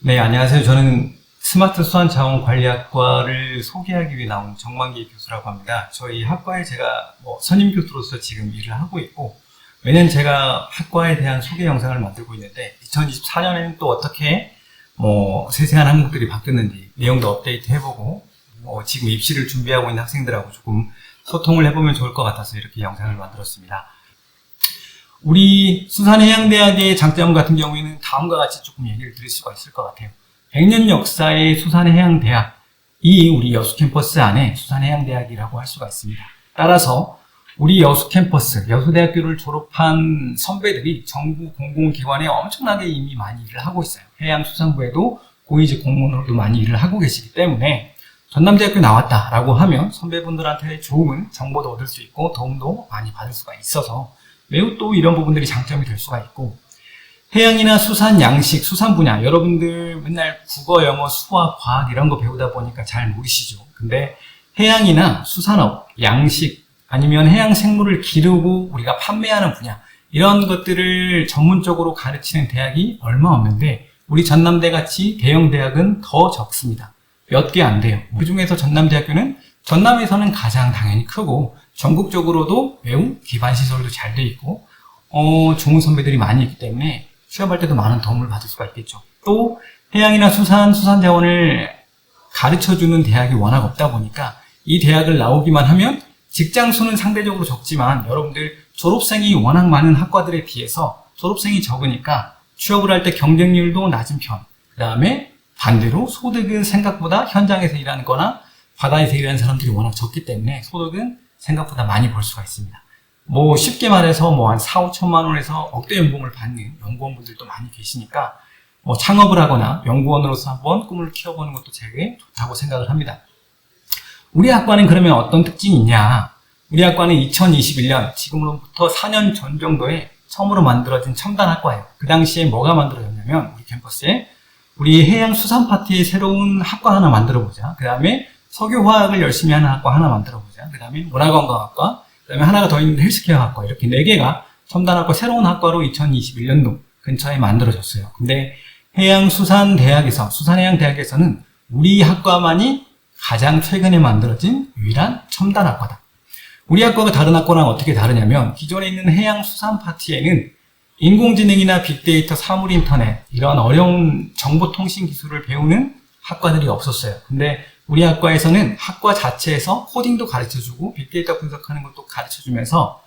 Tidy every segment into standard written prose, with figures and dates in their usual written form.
네, 안녕하세요. 저는 스마트 수산자원관리학과를 소개하기 위해 나온 정만기 교수라고 합니다. 저희 학과에 제가 선임 교수로서 지금 일을 하고 있고, 매년 제가 학과에 대한 소개 영상을 만들고 있는데, 2024년에는 또 어떻게 세세한 항목들이 바뀌었는지 내용도 업데이트 해보고, 지금 입시를 준비하고 있는 학생들하고 조금 소통을 해보면 좋을 것 같아서 이렇게 영상을 만들었습니다. 우리 수산해양대학의 장점 같은 경우에는 다음과 같이 조금 얘기를 드릴 수가 있을 것 같아요. 100년 역사의 수산해양대학이 우리 여수 캠퍼스 안에 수산해양대학이라고 할 수가 있습니다. 따라서 우리 여수 캠퍼스, 여수대학교를 졸업한 선배들이 정부 공공기관에 엄청나게 이미 많이 일을 하고 있어요. 해양수산부에도 고위직 공무원으로도 많이 일을 하고 계시기 때문에 전남대학교 나왔다라고 하면 선배분들한테 좋은 정보도 얻을 수 있고 도움도 많이 받을 수가 있어서 매우 또 이런 부분들이 장점이 될 수가 있고, 해양이나 수산, 양식, 수산 분야, 여러분들 맨날 국어, 영어, 수학, 과학 이런 거 배우다 보니까 잘 모르시죠. 근데 해양이나 수산업, 양식, 아니면 해양 생물을 기르고 우리가 판매하는 분야, 이런 것들을 전문적으로 가르치는 대학이 얼마 없는데 우리 전남대 같이 대형 대학은 더 적습니다. 몇 개 안 돼요. 그 중에서 전남대학교는 전남에서는 가장 당연히 크고 전국적으로도 매우 기반 시설도 잘 돼 있고 좋은 선배들이 많이 있기 때문에 취업할 때도 많은 도움을 받을 수가 있겠죠. 또 해양이나 수산자원을 가르쳐주는 대학이 워낙 없다 보니까 이 대학을 나오기만 하면 직장 수는 상대적으로 적지만 여러분들 졸업생이 워낙 많은 학과들에 비해서 졸업생이 적으니까 취업을 할 때 경쟁률도 낮은 편, 그 다음에 반대로 소득은 생각보다 현장에서 일하는 거나 바다에서 일하는 사람들이 워낙 적기 때문에 소득은 생각보다 많이 벌 수가 있습니다. 쉽게 말해서 한 4, 5천만 원에서 억대 연봉을 받는 연구원분들도 많이 계시니까 창업을 하거나 연구원으로서 한번 꿈을 키워보는 것도 되게 좋다고 생각을 합니다. 우리 학과는 그러면 어떤 특징이 있냐? 우리 학과는 2021년, 지금으로부터 4년 전 정도에 처음으로 만들어진 첨단 학과예요. 그 당시에 뭐가 만들어졌냐면 우리 캠퍼스에 우리 해양수산파트의 새로운 학과 하나 만들어보자. 그 다음에 석유화학을 열심히 하는 학과 하나 만들어보자. 그 다음에 문화관광학과, 그 다음에 하나가 더 있는 헬스케어 학과, 이렇게 4개가 첨단학과 새로운 학과로 2021년도 근처에 만들어졌어요. 근데 해양수산대학에서, 수산해양대학에서는 우리 학과만이 가장 최근에 만들어진 유일한 첨단학과다. 우리 학과가 다른 학과랑 어떻게 다르냐면 기존에 있는 해양수산 파트에는 인공지능이나 빅데이터, 사물인터넷 이런 어려운 정보통신 기술을 배우는 학과들이 없었어요. 근데 우리 학과에서는 학과 자체에서 코딩도 가르쳐주고 빅데이터 분석하는 것도 가르쳐주면서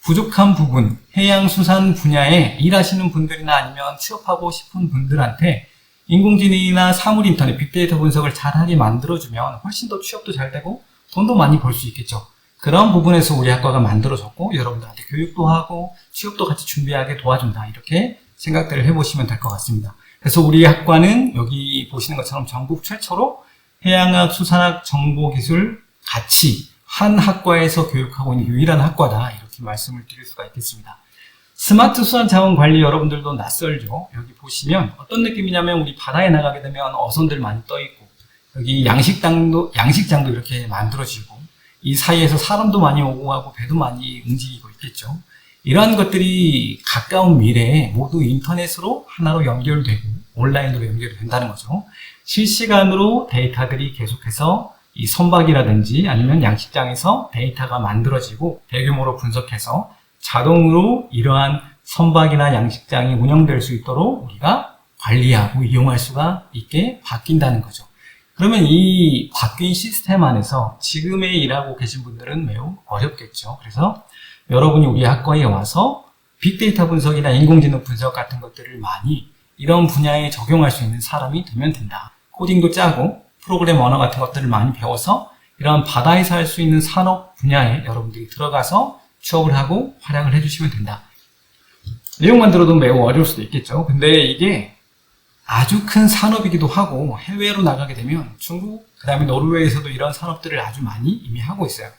부족한 부분, 해양수산 분야에 일하시는 분들이나 아니면 취업하고 싶은 분들한테 인공지능이나 사물인터넷, 빅데이터 분석을 잘하게 만들어주면 훨씬 더 취업도 잘 되고 돈도 많이 벌 수 있겠죠. 그런 부분에서 우리 학과가 만들어졌고 여러분들한테 교육도 하고 취업도 같이 준비하게 도와준다, 이렇게 생각들을 해보시면 될 것 같습니다. 그래서 우리 학과는 여기 보시는 것처럼 전국 최초로 해양학, 수산학, 정보기술 같이 한 학과에서 교육하고 있는 유일한 학과다, 이렇게 말씀을 드릴 수가 있겠습니다. 스마트 수산자원관리 여러분들도 낯설죠. 여기 보시면 어떤 느낌이냐면 우리 바다에 나가게 되면 어선들 많이 떠 있고 여기 양식장도 이렇게 만들어지고 이 사이에서 사람도 많이 오고 가고 배도 많이 움직이고 있겠죠. 이러한 것들이 가까운 미래에 모두 인터넷으로 하나로 연결되고 온라인으로 연결이 된다는 거죠. 실시간으로 데이터들이 계속해서 이 선박이라든지 아니면 양식장에서 데이터가 만들어지고 대규모로 분석해서 자동으로 이러한 선박이나 양식장이 운영될 수 있도록 우리가 관리하고 이용할 수가 있게 바뀐다는 거죠. 그러면 이 바뀐 시스템 안에서 지금에 일하고 계신 분들은 매우 어렵겠죠. 그래서 여러분이 우리 학과에 와서 빅데이터 분석이나 인공지능 분석 같은 것들을 많이 이런 분야에 적용할 수 있는 사람이 되면 된다. 코딩도 짜고 프로그램 언어 같은 것들을 많이 배워서 이런 바다에서 할 수 있는 산업 분야에 여러분들이 들어가서 취업을 하고 활약을 해주시면 된다. 내용만 들어도 매우 어려울 수도 있겠죠. 근데 이게 아주 큰 산업이기도 하고 해외로 나가게 되면 중국, 그 다음에 노르웨이에서도 이런 산업들을 아주 많이 이미 하고 있어요.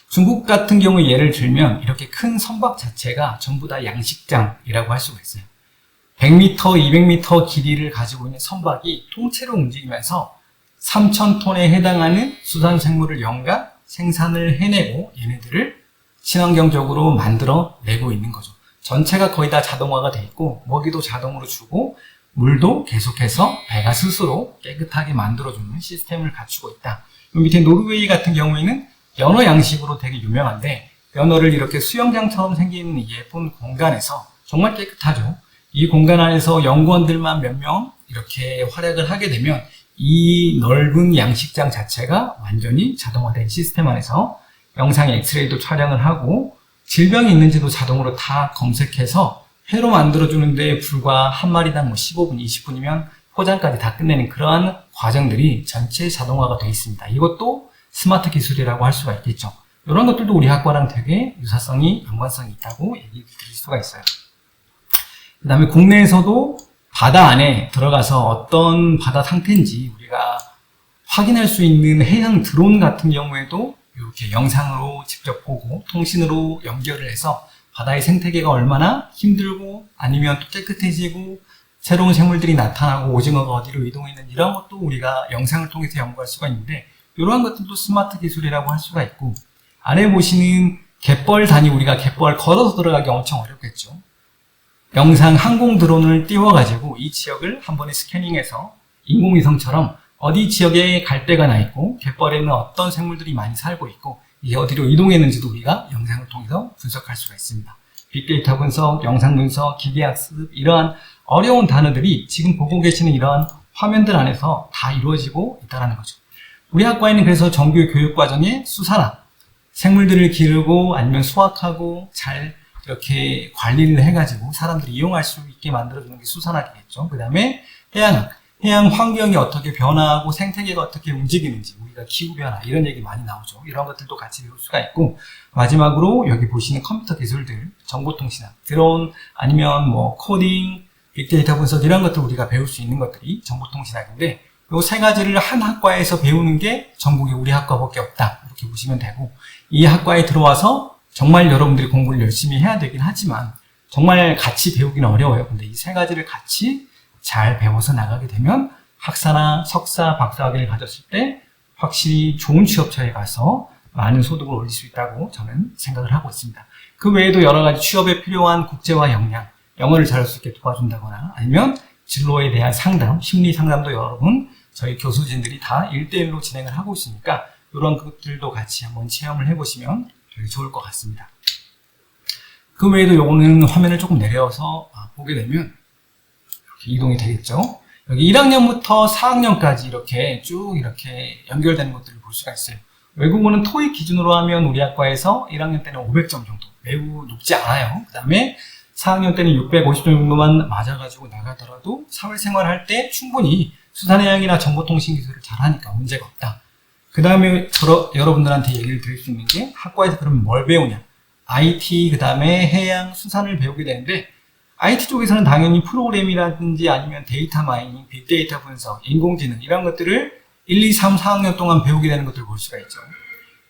중국 같은 경우 예를 들면 이렇게 큰 선박 자체가 전부 다 양식장이라고 할 수가 있어요. 100m, 200m 길이를 가지고 있는 선박이 통째로 움직이면서 3,000톤에 해당하는 수산생물을 연간 생산을 해내고 얘네들을 친환경적으로 만들어내고 있는 거죠. 전체가 거의 다 자동화가 돼 있고 먹이도 자동으로 주고 물도 계속해서 배가 스스로 깨끗하게 만들어주는 시스템을 갖추고 있다. 밑에 노르웨이 같은 경우에는 연어 양식으로 되게 유명한데, 연어를 이렇게 수영장처럼 생긴 예쁜 공간에서 정말 깨끗하죠. 이 공간 안에서 연구원들만 몇 명 이렇게 활약을 하게 되면 이 넓은 양식장 자체가 완전히 자동화된 시스템 안에서 영상 엑스레이도 촬영을 하고 질병이 있는지도 자동으로 다 검색해서 회로 만들어주는데 불과 한 마리당 15분, 20분이면 포장까지 다 끝내는 그러한 과정들이 전체 자동화가 되어 있습니다. 이것도 스마트 기술이라고 할 수가 있겠죠. 이런 것들도 우리 학과랑 되게 유사성이, 연관성이 있다고 얘기 드릴 수가 있어요. 그 다음에 국내에서도 바다 안에 들어가서 어떤 바다 상태인지 우리가 확인할 수 있는 해양 드론 같은 경우에도 이렇게 영상으로 직접 보고 통신으로 연결을 해서 바다의 생태계가 얼마나 힘들고 아니면 또 깨끗해지고 새로운 생물들이 나타나고 오징어가 어디로 이동했는지 이런 것도 우리가 영상을 통해서 연구할 수가 있는데, 이러한 것들도 스마트 기술이라고 할 수가 있고, 아래 보시는 갯벌 단위, 우리가 갯벌 걸어서 들어가기 엄청 어렵겠죠. 영상 항공 드론을 띄워가지고 이 지역을 한 번에 스캐닝해서 인공위성처럼 어디 지역에 갈대가 나 있고 갯벌에는 어떤 생물들이 많이 살고 있고 이게 어디로 이동했는지도 우리가 영상을 통해서 분석할 수가 있습니다. 빅데이터 분석, 영상 분석, 기계학습, 이러한 어려운 단어들이 지금 보고 계시는 이러한 화면들 안에서 다 이루어지고 있다는 거죠. 우리 학과에는 그래서 정규 교육과정에 수산화, 생물들을 기르고 아니면 수확하고 잘 이렇게 관리를 해가지고 사람들이 이용할 수 있게 만들어주는 게 수산학이겠죠. 그 다음에 해양학, 해양 환경이 어떻게 변화하고 생태계가 어떻게 움직이는지, 우리가 기후변화 이런 얘기 많이 나오죠. 이런 것들도 같이 배울 수가 있고, 마지막으로 여기 보시는 컴퓨터 기술들, 정보통신학, 드론 아니면 뭐 코딩, 빅데이터 분석 이런 것들 우리가 배울 수 있는 것들이 정보통신학인데, 이 세 가지를 한 학과에서 배우는 게 전국에 우리 학과밖에 없다, 이렇게 보시면 되고, 이 학과에 들어와서 정말 여러분들이 공부를 열심히 해야 되긴 하지만 정말 같이 배우기는 어려워요. 근데 이 세 가지를 같이 잘 배워서 나가게 되면 학사나 석사, 박사학위를 가졌을 때 확실히 좋은 취업처에 가서 많은 소득을 올릴 수 있다고 저는 생각을 하고 있습니다. 그 외에도 여러 가지 취업에 필요한 국제화 역량, 영어를 잘할 수 있게 도와준다거나 아니면 진로에 대한 상담, 심리 상담도 여러분 저희 교수진들이 다 1대1로 진행을 하고 있으니까 이런 것들도 같이 한번 체험을 해보시면 되게 좋을 것 같습니다. 그 외에도 요거는 화면을 조금 내려서 보게 되면 이렇게 이동이 되겠죠. 여기 1학년부터 4학년까지 이렇게 쭉 이렇게 연결되는 것들을 볼 수가 있어요. 외국어는 토익 기준으로 하면 우리 학과에서 1학년 때는 500점 정도, 매우 높지 않아요. 그 다음에 4학년 때는 650점 정도만 맞아가지고 나가더라도 사회생활 할 때 충분히 수산해양이나 정보통신 기술을 잘하니까 문제가 없다. 그 다음에 여러분들한테 얘기를 드릴 수 있는 게, 학과에서 그러면 뭘 배우냐, IT, 그 다음에 해양, 수산을 배우게 되는데, IT 쪽에서는 당연히 프로그램이라든지 아니면 데이터 마이닝, 빅데이터 분석, 인공지능 이런 것들을 1, 2, 3, 4학년 동안 배우게 되는 것들을 볼 수가 있죠.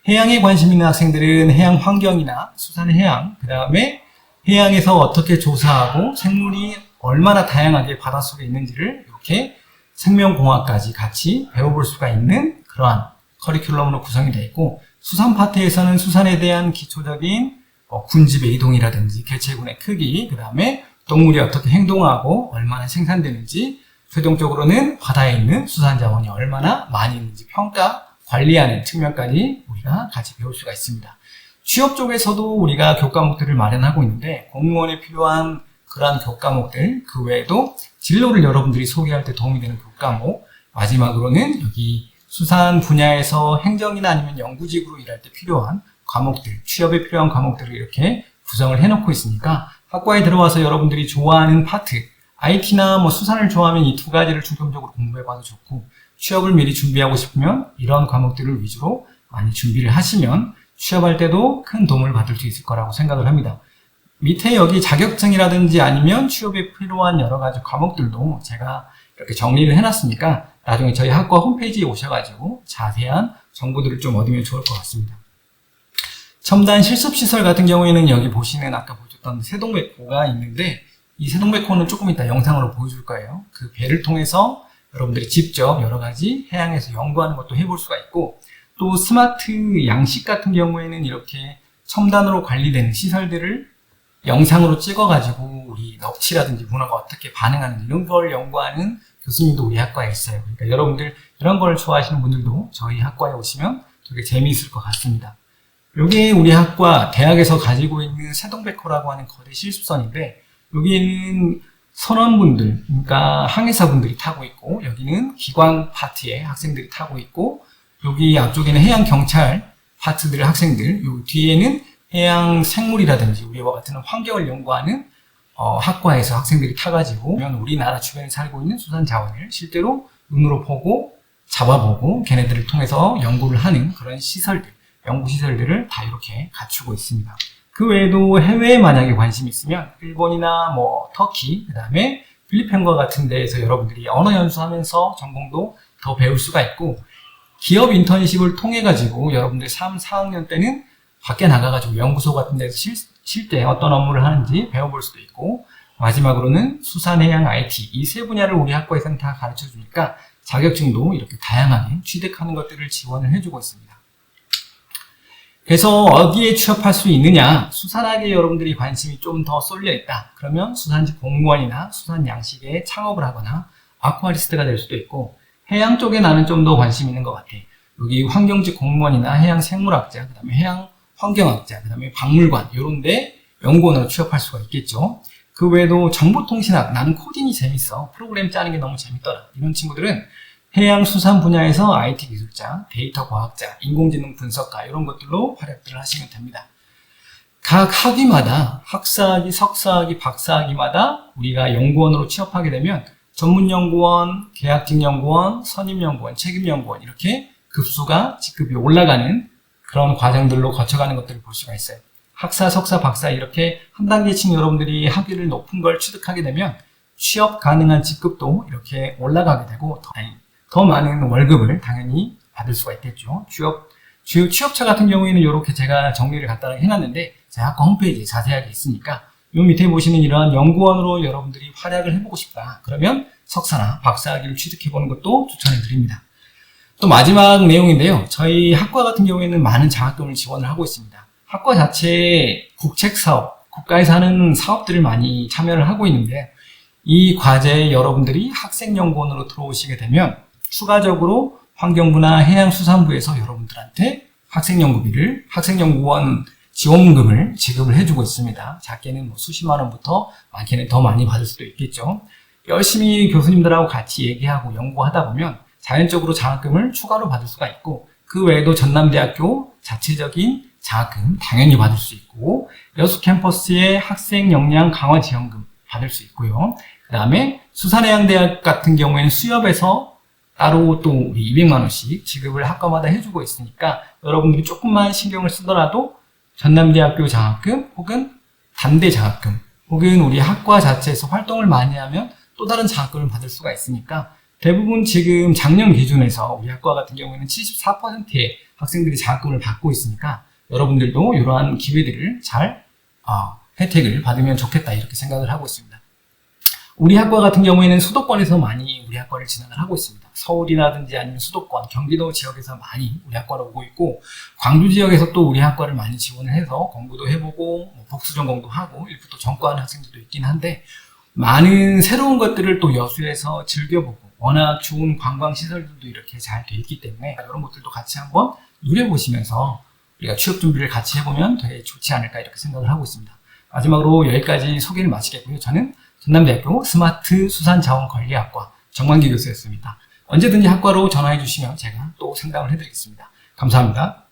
해양에 관심 있는 학생들은 해양 환경이나 수산 해양, 그 다음에 해양에서 어떻게 조사하고 생물이 얼마나 다양하게 바닷속에 있는지를 이렇게 생명공학까지 같이 배워볼 수가 있는 그러한 커리큘럼으로 구성이 되어 있고, 수산 파트에서는 수산에 대한 기초적인 군집의 이동이라든지 개체군의 크기, 그 다음에 동물이 어떻게 행동하고 얼마나 생산되는지, 최종적으로는 바다에 있는 수산 자원이 얼마나 많이 있는지 평가, 관리하는 측면까지 우리가 같이 배울 수가 있습니다. 취업 쪽에서도 우리가 교과목들을 마련하고 있는데, 공무원에 필요한 그러한 교과목들, 그 외에도 진로를 여러분들이 소개할 때 도움이 되는 교과목, 마지막으로는 여기 수산 분야에서 행정이나 아니면 연구직으로 일할 때 필요한 과목들, 취업에 필요한 과목들을 이렇게 구성을 해놓고 있으니까 학과에 들어와서 여러분들이 좋아하는 파트, IT나 뭐 수산을 좋아하면 이 두 가지를 중점적으로 공부해봐도 좋고, 취업을 미리 준비하고 싶으면 이런 과목들을 위주로 많이 준비를 하시면 취업할 때도 큰 도움을 받을 수 있을 거라고 생각을 합니다. 밑에 여기 자격증이라든지 아니면 취업에 필요한 여러 가지 과목들도 제가 이렇게 정리를 해놨으니까 나중에 저희 학과 홈페이지에 오셔가지고 자세한 정보들을 좀 얻으면 좋을 것 같습니다. 첨단 실습시설 같은 경우에는 여기 보시는 아까 보셨던 세동백호가 있는데, 이 세동백호는 조금 이따 영상으로 보여줄 거예요. 그 배를 통해서 여러분들이 직접 여러 가지 해양에서 연구하는 것도 해볼 수가 있고, 또 스마트 양식 같은 경우에는 이렇게 첨단으로 관리되는 시설들을 영상으로 찍어가지고 우리 넙치라든지 문어가 어떻게 반응하는지 이런 걸 연구하는 교수님도 우리 학과에 있어요. 그러니까 여러분들 이런 걸 좋아하시는 분들도 저희 학과에 오시면 되게 재미있을 것 같습니다. 여기 우리 학과 대학에서 가지고 있는 세동백호라고 하는 거대 실습선인데 여기는 선원분들, 그러니까 항해사분들이 타고 있고 여기는 기관 파트의 학생들이 타고 있고 여기 앞쪽에는 해양경찰 파트들의 학생들, 요 뒤에는 해양 생물이라든지 우리와 같은 환경을 연구하는 학과에서 학생들이 타가지고 우리나라 주변에 살고 있는 수산 자원을 실제로 눈으로 보고 잡아보고 걔네들을 통해서 연구를 하는 그런 시설들, 연구시설들을 다 이렇게 갖추고 있습니다. 그 외에도 해외에 만약에 관심이 있으면 일본이나 터키, 그 다음에 필리핀과 같은 데에서 여러분들이 언어 연수하면서 전공도 더 배울 수가 있고 기업 인턴십을 통해 가지고 여러분들 3, 4학년 때는 밖에 나가가지고 연구소 같은 데서 쉴 때 어떤 업무를 하는지 배워볼 수도 있고 마지막으로는 수산해양 IT 이 세 분야를 우리 학과에서는 다 가르쳐 주니까 자격증도 이렇게 다양하게 취득하는 것들을 지원을 해주고 있습니다. 그래서 어디에 취업할 수 있느냐, 수산학에 여러분들이 관심이 좀 더 쏠려 있다. 그러면 수산직 공무원이나 수산양식에 창업을 하거나 아쿠아리스트가 될 수도 있고 해양 쪽에 나는 좀 더 관심 있는 것 같아. 여기 환경직 공무원이나 해양생물학자, 그 다음에 해양환경학자, 그 다음에 박물관 이런 데 연구원으로 취업할 수가 있겠죠. 그 외에도 정보통신학, 나는 코딩이 재밌어. 프로그램 짜는 게 너무 재밌더라. 이런 친구들은 해양수산 분야에서 IT 기술자, 데이터 과학자, 인공지능 분석가 이런 것들로 활약들을 하시면 됩니다. 각 학위마다 학사학위, 석사학위, 박사학위마다 우리가 연구원으로 취업하게 되면 전문연구원, 계약직연구원, 선임연구원, 책임연구원 이렇게 급수가 직급이 올라가는 그런 과정들로 거쳐가는 것들을 볼 수가 있어요. 학사, 석사, 박사 이렇게 한 단계씩 여러분들이 학위를 높은 걸 취득하게 되면 취업 가능한 직급도 이렇게 올라가게 되고 더 많은 월급을 당연히 받을 수가 있겠죠. 취업처 같은 경우에는 이렇게 제가 정리를 간단하게 해놨는데 제 학과 홈페이지에 자세하게 있으니까 요 밑에 보시는 이러한 연구원으로 여러분들이 활약을 해보고 싶다. 그러면 석사나 박사학위를 취득해보는 것도 추천해 드립니다. 또 마지막 내용인데요. 저희 학과 같은 경우에는 많은 장학금을 지원을 하고 있습니다. 학과 자체에 국책사업, 국가에서 하는 사업들을 많이 참여를 하고 있는데 이 과제에 여러분들이 학생연구원으로 들어오시게 되면 추가적으로 환경부나 해양수산부에서 여러분들한테 학생연구원 지원금을 지급을 해주고 있습니다. 작게는 수십만 원부터 많게는 더 많이 받을 수도 있겠죠. 열심히 교수님들하고 같이 얘기하고 연구하다 보면 자연적으로 장학금을 추가로 받을 수가 있고 그 외에도 전남대학교 자체적인 장학금 당연히 받을 수 있고 여수 캠퍼스의 학생 역량 강화 지원금 받을 수 있고요. 그 다음에 수산해양대학 같은 경우에는 수협에서 따로 또 200만 원씩 지급을 학과마다 해주고 있으니까 여러분들이 조금만 신경을 쓰더라도 전남대학교 장학금 혹은 단대 장학금 혹은 우리 학과 자체에서 활동을 많이 하면 또 다른 장학금을 받을 수가 있으니까 대부분 지금 작년 기준에서 우리 학과 같은 경우에는 74%의 학생들이 장학금을 받고 있으니까 여러분들도 이러한 기회들을 잘 혜택을 받으면 좋겠다 이렇게 생각을 하고 있습니다. 우리 학과 같은 경우에는 수도권에서 많이 우리 학과를 진행을 하고 있습니다. 서울이라든지 아니면 수도권, 경기도 지역에서 많이 우리 학과로 오고 있고 광주 지역에서 또 우리 학과를 많이 지원을 해서 공부도 해보고 복수 전공도 하고 일부 또 전과하는 학생들도 있긴 한데 많은 새로운 것들을 또 여수에서 즐겨보고 워낙 좋은 관광시설들도 이렇게 잘 돼 있기 때문에 이런 것들도 같이 한번 누려보시면서 우리가 취업 준비를 같이 해보면 되게 좋지 않을까 이렇게 생각을 하고 있습니다. 마지막으로 여기까지 소개를 마치겠고요. 저는 전남대학교 스마트 수산자원관리학과 정만기 교수였습니다. 언제든지 학과로 전화해 주시면 제가 또 상담을 해드리겠습니다. 감사합니다.